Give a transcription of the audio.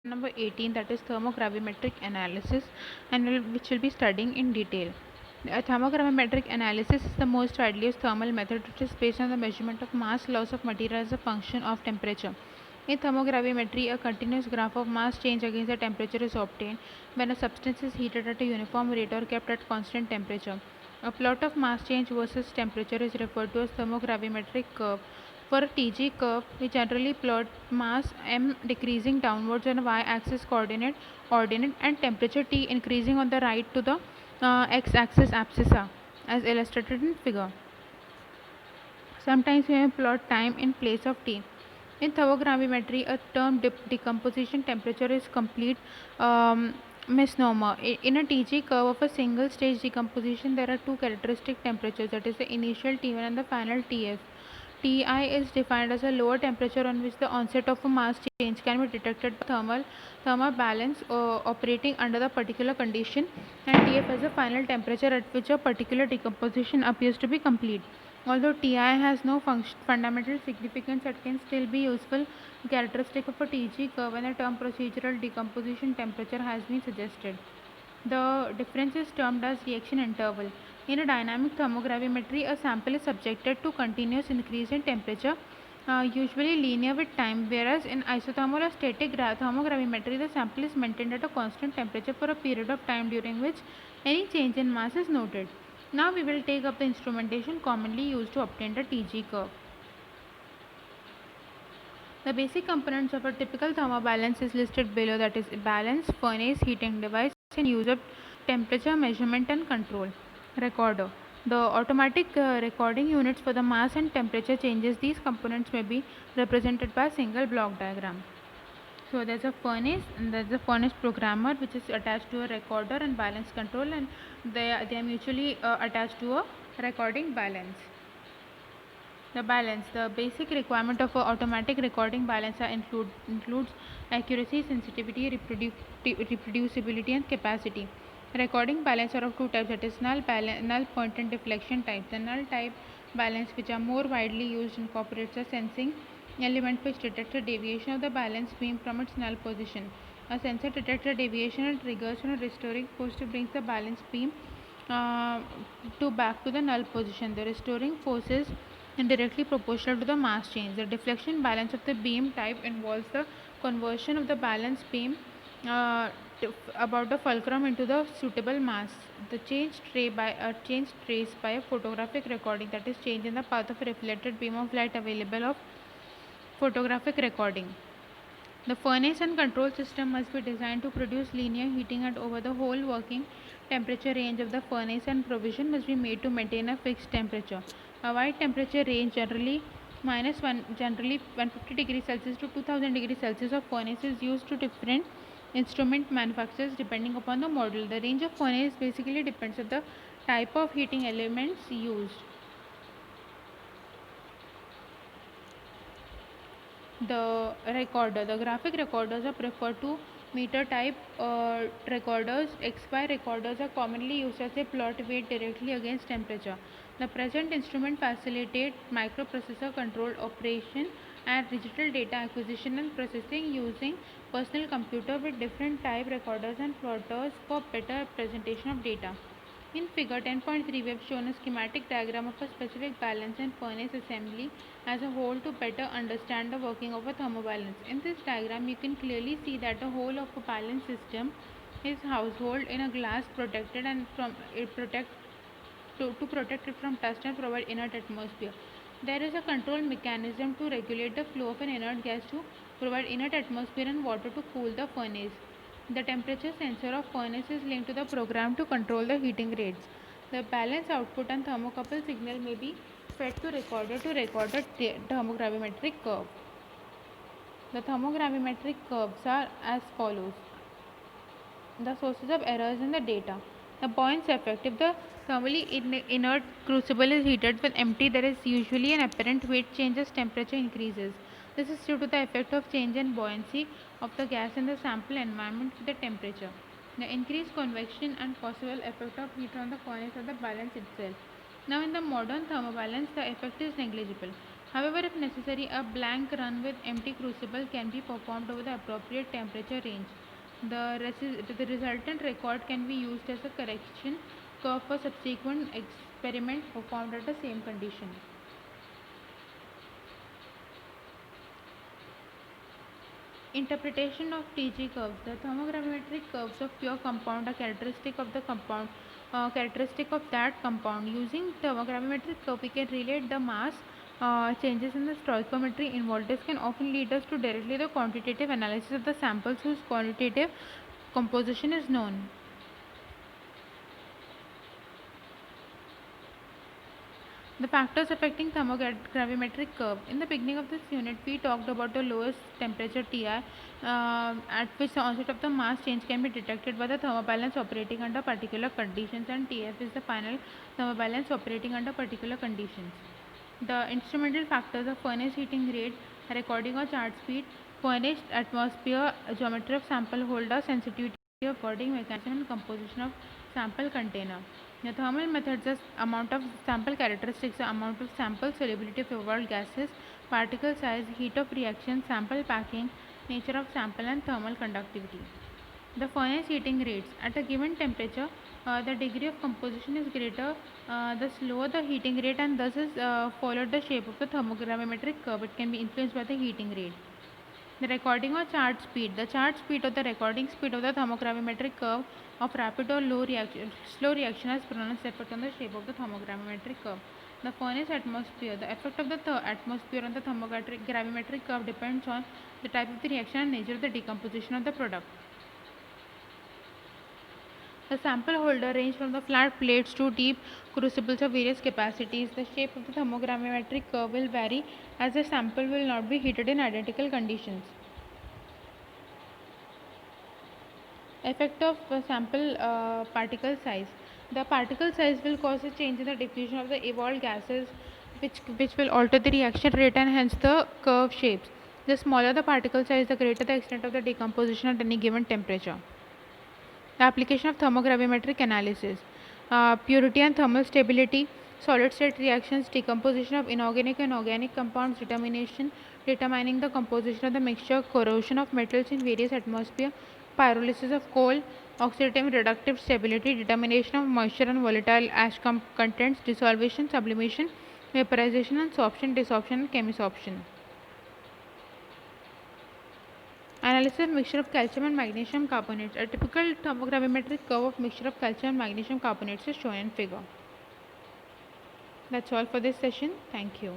Number 18, that is thermogravimetric analysis, and which will be studying in detail. Thermogravimetric analysis is the most widely used thermal method which is based on the measurement of mass loss of material as a function of temperature. In thermogravimetry, a continuous graph of mass change against the temperature is obtained when a substance is heated at a uniform rate or kept at constant temperature. A plot of mass change versus temperature is referred to as thermogravimetric curve. For a TG curve, we generally plot mass m decreasing downwards on a y-axis coordinate ordinate and temperature T increasing on the right to the x-axis abscissa as illustrated in figure. Sometimes we may plot time in place of T. In thermogravimetry, a term decomposition temperature is complete misnomer. In a TG curve of a single stage decomposition, there are two characteristic temperatures, that is the initial T1 and the final TF. Ti is defined as a lower temperature on which the onset of a mass change can be detected by thermal balance operating under the particular condition, and Tf as a final temperature at which a particular decomposition appears to be complete. Although Ti has no fundamental significance, it can still be useful characteristic of a TG curve, and the term procedural decomposition temperature has been suggested. The difference is termed as reaction interval. In a dynamic thermogravimetry, a sample is subjected to continuous increase in temperature, usually linear with time, whereas in isothermal or static thermogravimetry, the sample is maintained at a constant temperature for a period of time during which any change in mass is noted. Now we will take up the instrumentation commonly used to obtain the TG curve. The basic components of a typical thermobalance is listed below, that is balance, furnace, heating device, and use of temperature measurement and control. Recorder. The automatic recording units for the mass and temperature changes. These components may be represented by a single block diagram. So there's a furnace, and there's a furnace programmer which is attached to a recorder and balance control, and they are mutually attached to a recording balance. The balance. The basic requirement of an automatic recording balancer includes accuracy, sensitivity, reproducibility, and capacity. Recording balancer of two types, that is null point and deflection type. The null type balance, which are more widely used, incorporates a sensing element which detects a deviation of the balance beam from its null position. A sensor detects a deviation and triggers on a restoring force to bring the balance beam back to the null position. The restoring forces directly proportional to the mass change. The deflection balance of the beam type involves the conversion of the balance beam about the fulcrum into the suitable mass. The change traced by a photographic recording, that is change in the path of a reflected beam of light available of photographic recording. The furnace and control system must be designed to produce linear heating and over the whole working temperature range of the furnace, and provision must be made to maintain a fixed temperature. A wide temperature range, generally 150 degrees Celsius to 2000 degrees Celsius of furnace, is used to different instrument manufacturers depending upon the model. The range of furnace basically depends on the type of heating elements used. The recorder. The graphic recorders are preferred to meter type recorders. XY recorders are commonly used as they plot weight directly against temperature. The present instrument facilitate microprocessor controlled operation and digital data acquisition and processing using personal computer with different type recorders and plotters for better presentation of data. In figure 10.3, we have shown a schematic diagram of a specific balance and furnace assembly as a whole to better understand the working of a thermobalance. In this diagram, you can clearly see that the whole of a balance system is household in a glass protected and to protect it from dust and provide inert atmosphere. There is a control mechanism to regulate the flow of an inert gas to provide inert atmosphere and water to cool the furnace. The temperature sensor of furnace is linked to the program to control the heating rates. The balance output and thermocouple signal may be fed to record the thermogravimetric curve. The thermogravimetric curves are as follows. The sources of errors in the data. The Boyne's effect. If the thermally inert crucible is heated with empty, there is usually an apparent weight change as temperature increases. This is due to the effect of change in buoyancy of the gas in the sample environment with the temperature. The increased convection and possible effect of heat on the furnace or the balance itself. Now in the modern thermobalance, the effect is negligible. However, if necessary, a blank run with empty crucible can be performed over the appropriate temperature range. The resultant record can be used as a correction curve for subsequent experiments performed at the same condition. Interpretation of TG curves. The thermogravimetric curves of pure compound are characteristic of that compound. Using thermogravimetric curve, we can relate the mass changes in the stoichiometry involved. This can often lead us to directly the quantitative analysis of the samples whose quantitative composition is known. The factors affecting thermogravimetric curve. In the beginning of this unit, we talked about the lowest temperature Ti, at which the onset of the mass change can be detected by the thermobalance operating under particular conditions, and Tf is the final thermobalance operating under particular conditions. The instrumental factors are furnace heating rate, recording or chart speed, furnace atmosphere, geometry of sample holder, sensitivity of recording mechanism, and composition of sample container. The thermal methods are amount of sample characteristics, the amount of sample solubility of evolved gases, particle size, heat of reaction, sample packing, nature of sample, and thermal conductivity. The furnace heating rates. At a given temperature, the degree of composition is greater, the slower the heating rate, and thus is followed the shape of the thermogravimetric curve. It can be influenced by the heating rate. The recording or chart speed. The chart speed or the recording speed of the thermogravimetric curve of rapid or slow reaction has pronounced effect on the shape of the thermogravimetric curve. The furnace atmosphere. The effect of the atmosphere on the thermogravimetric curve depends on the type of the reaction and nature of the decomposition of the product. The sample holder range from the flat plates to deep crucibles of various capacities. The shape of the thermogravimetric curve will vary as the sample will not be heated in identical conditions. Effect of sample particle size. The particle size will cause a change in the diffusion of the evolved gases, which will alter the reaction rate and hence the curve shapes. The smaller the particle size, the greater the extent of the decomposition at any given temperature. The application of thermogravimetric analysis. Purity and thermal stability, solid state reactions, decomposition of inorganic and organic compounds, determining the composition of the mixture, corrosion of metals in various atmosphere, pyrolysis of coal, oxidative reductive stability, determination of moisture and volatile ash contents, dissolution, sublimation, vaporization and sorption, desorption and chemisorption. Analysis of mixture of calcium and magnesium carbonates. A typical thermogravimetric curve of mixture of calcium and magnesium carbonates is shown in figure. That's all for this session. Thank you.